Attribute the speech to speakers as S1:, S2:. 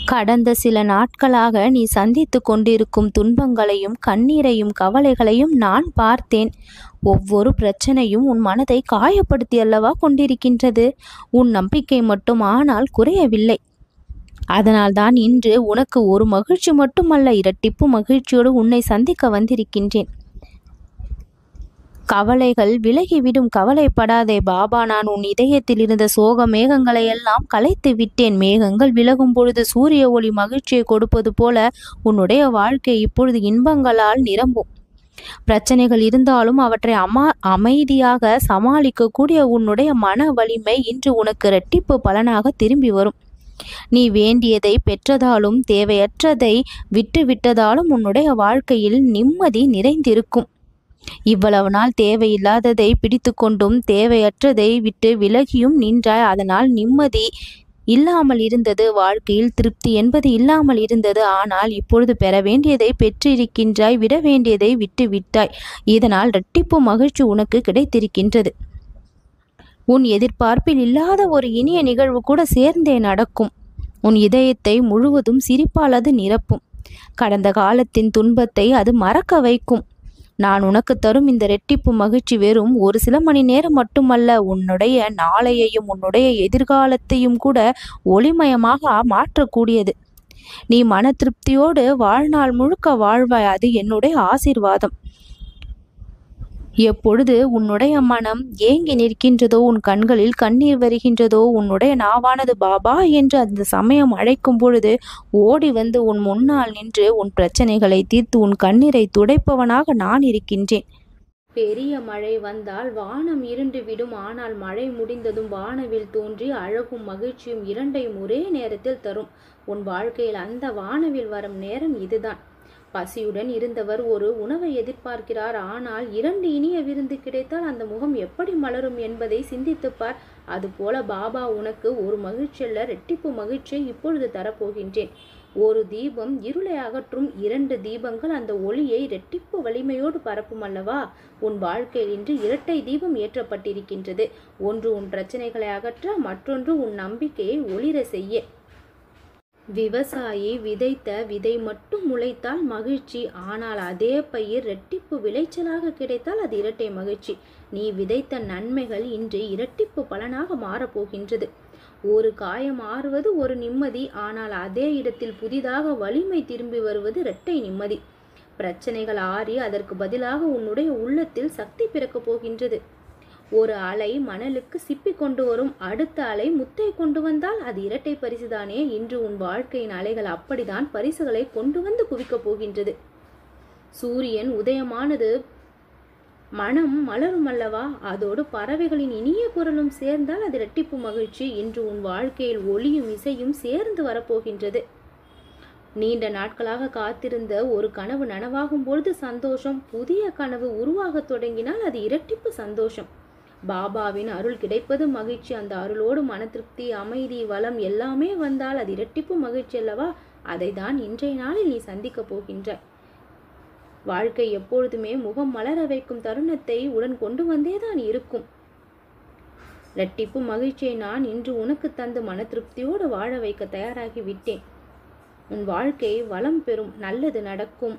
S1: கடந்த சில நாட்களாக நீ சந்தித்து கொண்டிருக்கும் துன்பங்களையும் கண்ணீரையும் கவலைகளையும் நான் பார்த்தேன். ஒவ்வொரு பிரச்சனையும் உன் மனதை காயப்படுத்தி அல்லவா கொண்டிருக்கின்றது. உன் நம்பிக்கை மட்டும் ஆனால் குறையவில்லை. அதனால்தான் இன்று உனக்கு ஒரு மகிழ்ச்சி மட்டுமல்ல, இரட்டிப்பு மகிழ்ச்சியோடு உன்னை சந்திக்க வந்திருக்கின்றேன். கவலைகள் விலகிவிடும், கவலைப்படாதே பாபா. நான் உன் இதயத்தில் இருந்த சோக மேகங்களை எல்லாம் கலைத்து விட்டேன். மேகங்கள் விலகும் பொழுது சூரிய ஒளி மகிழ்ச்சியை கொடுப்பது போல உன்னுடைய வாழ்க்கை இப்பொழுது இன்பங்களால் நிரம்பும். பிரச்சனைகள் இருந்தாலும் அவற்றை அமைதியாக சமாளிக்கக்கூடிய உன்னுடைய மன வலிமை இன்று உனக்கு இரட்டிப்பு பலனாக திரும்பி வரும். நீ வேண்டியதை பெற்றதாலும் தேவையற்றதை விட்டுவிட்டதாலும் உன்னுடைய வாழ்க்கையில் நிம்மதி நிறைந்திருக்கும். இவ்வளவு நாள் தேவையில்லாததை பிடித்து கொண்டும் தேவையற்றதை விட்டு விலகியும் நின்றாய். அதனால் நிம்மதி இல்லாமல் இருந்தது, வாழ்க்கையில் திருப்தி என்பது இல்லாமல் இருந்தது. ஆனால் இப்பொழுது பெற வேண்டியதை பெற்றிருக்கின்றாய், விட வேண்டியதை விட்டு விட்டாய். இதனால் இரட்டிப்பு மகிழ்ச்சி உனக்கு கிடைத்திருக்கின்றது. உன் எதிர்பார்ப்பில் இல்லாத ஒரு இனிய நிகழ்வு கூட சேர்ந்தே நடக்கும். உன் இதயத்தை முழுவதும் சிரிப்பால் அது நிரப்பும். கடந்த காலத்தின் துன்பத்தை அது மறக்க வைக்கும். நான் உனக்கு தரும் இந்த இரட்டிப்பு மகிழ்ச்சி வெறும் ஒரு சில மணி நேரம் மட்டுமல்ல, உன்னுடைய நாளையையும் உன்னுடைய எதிர்காலத்தையும் கூட ஒளிமயமாக மாற்றக்கூடியது. நீ மன திருப்தியோடு வாழ்நாள் முழுக்க வாழ்வாய். அது என்னுடைய ஆசீர்வாதம். எப்பொழுது உன்னுடைய மனம் ஏங்கி நிற்கின்றதோ, உன் கண்களில் கண்ணீர் வருகின்றதோ, உன்னுடைய நாவானது பாபா என்று அந்த சமயம் அழைக்கும் பொழுது ஓடி வந்து உன் முன்னால் நின்று உன் பிரச்சனைகளை தீர்த்து உன் கண்ணீரை துடைப்பவனாக நான் இருக்கின்றேன். பெரிய மழை வந்தால் வானம் இருண்டு விடும். ஆனால் மழை முடிந்ததும் வானவில் தோன்றி அழகும் மகிழ்ச்சியும் இரண்டையும் ஒரே நேரத்தில் தரும். உன் வாழ்க்கையில் அந்த வானவில் வரும் நேரம் இதுதான். பசியுடன் இருந்தவர் ஒரு உணவை எதிர்பார்க்கிறார். ஆனால் 2 இனிய விருந்து கிடைத்தால் அந்த முகம் எப்படி மலரும் என்பதை சிந்தித்துப்பார். அதுபோல பாபா உனக்கு ஒரு மகிழ்ச்சி அல்ல, இரட்டிப்பு மகிழ்ச்சியை இப்பொழுது தரப்போகின்றேன். ஒரு தீபம் இருளை அகற்றும், 2 தீபங்கள் அந்த ஒளியை இரட்டிப்பு வலிமையோடு பரப்பும் அல்லவா? உன் வாழ்க்கையில் இன்று 2 தீபம் ஏற்றப்பட்டிருக்கின்றது. ஒன்று உன் பிரச்சனைகளை அகற்ற, மற்றொன்று உன் நம்பிக்கையை ஒளிர செய்ய. விவசாயி விதைத்த விதை மட்டும் முளைத்தால் மகிழ்ச்சி. ஆனால் அதே பயிர் இரட்டிப்பு விளைச்சலாக கிடைத்தால் அது இரட்டை மகிழ்ச்சி. நீ விதைத்த நன்மைகள் இன்று இரட்டிப்பு பலனாக மாறப்போகின்றது. ஒரு காயம் ஆறுவது ஒரு நிம்மதி. ஆனால் அதே இடத்தில் புதிதாக வலிமை திரும்பி வருவது இரட்டை நிம்மதி. பிரச்சனைகள் ஆறி அதற்கு பதிலாக உன்னுடைய உள்ளத்தில் சக்தி பிறக்கப் போகின்றது. ஒரு அலை மணலுக்கு சிப்பி கொண்டு வரும், அடுத்த அலை முத்தை கொண்டு வந்தால் அது இரட்டை பரிசுதானே. இன்று உன் வாழ்க்கையின் அலைகள் அப்படித்தான் பரிசுகளை கொண்டு வந்து குவிக்கப் போகின்றது. சூரியன் உதயமானது மனம் மலரும் அல்லவா? அதோடு பறவைகளின் இனிய குரலும் சேர்ந்தால் அது இரட்டிப்பு மகிழ்ச்சி. இன்று உன் வாழ்க்கையில் ஒளியும் இசையும் சேர்ந்து வரப்போகின்றது. நீண்ட நாட்களாக காத்திருந்த ஒரு கனவு நனவாகும் பொழுது சந்தோஷம். புதிய கனவு உருவாக தொடங்கினால் அது இரட்டிப்பு சந்தோஷம். பாபாவின் அருள் கிடைப்பது மகிழ்ச்சி. அந்த அருளோடு மன திருப்தி, அமைதி, வளம் எல்லாமே வந்தால் அது இரட்டிப்பு மகிழ்ச்சி அல்லவா? அதை தான் இன்றைய நாளில் நீ சந்திக்க போகின்றாய். வாழ்க்கை எப்பொழுதுமே முகம் மலர வைக்கும் தருணத்தை உடன் கொண்டு வந்தேதான் இருக்கும். இரட்டிப்பு மகிழ்ச்சியை நான் இன்று உனக்கு தந்து மன திருப்தியோடு வாழ வைக்க தயாராகி விட்டேன். உன் வாழ்க்கை வளம் பெறும், நல்லது நடக்கும்.